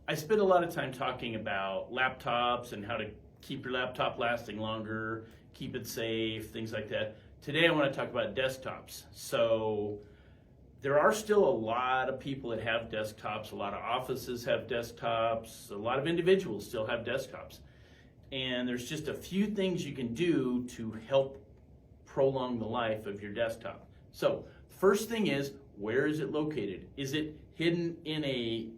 I spend a lot of time talking about laptops and how to keep your laptop lasting longer, keep it safe, things like that. Today I want to talk about desktops. So there are still a lot of people that have desktops, a lot of offices have desktops, a lot of individuals still have desktops. And there's just a few things you can do to help prolong the life of your desktop. So first thing is, where is it located? Is it hidden in a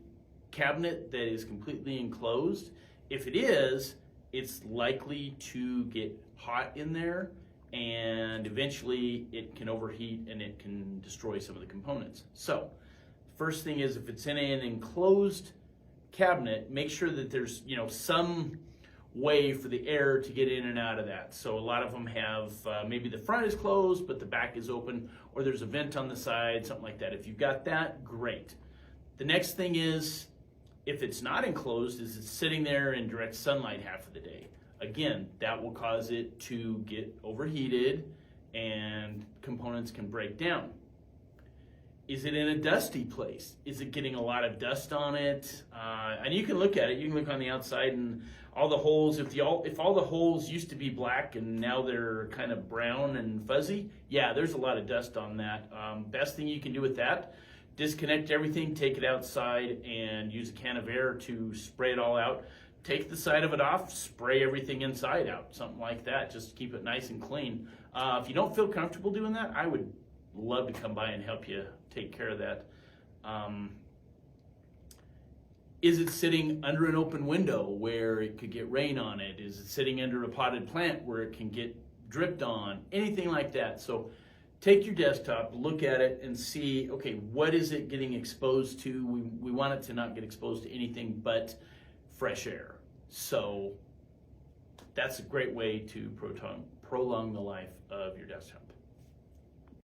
cabinet that is completely enclosed? If it is, it's likely to get hot in there and eventually it can overheat and it can destroy some of the components. So first thing is, if it's in an enclosed cabinet, make sure that there's some way for the air to get in and out of that. So a lot of them have maybe the front is closed but the back is open, or there's a vent on the side, something like that. If you've got that, great. The next thing is, if it's not enclosed, is it's sitting there in direct sunlight half of the day. Again, that will cause it to get overheated and components can break down. Is it in a dusty place? Is it getting a lot of dust on it? And you can look at it. You can look on the outside and all the holes. If all the holes used to be black and now they're kind of brown and fuzzy, yeah, there's a lot of dust on that. Best thing you can do with that, disconnect everything, take it outside, and use a can of air to spray it all out. Take the side of it off, spray everything inside out, something like that, just to keep it nice and clean. If you don't feel comfortable doing that, I would love to come by and help you take care of that. Is it sitting under an open window where it could get rain on it? Is it sitting under a potted plant where it can get dripped on? Anything like that. So take your desktop, look at it and see, okay, what is it getting exposed to? We want it to not get exposed to anything but fresh air. So that's a great way to prolong the life of your desktop.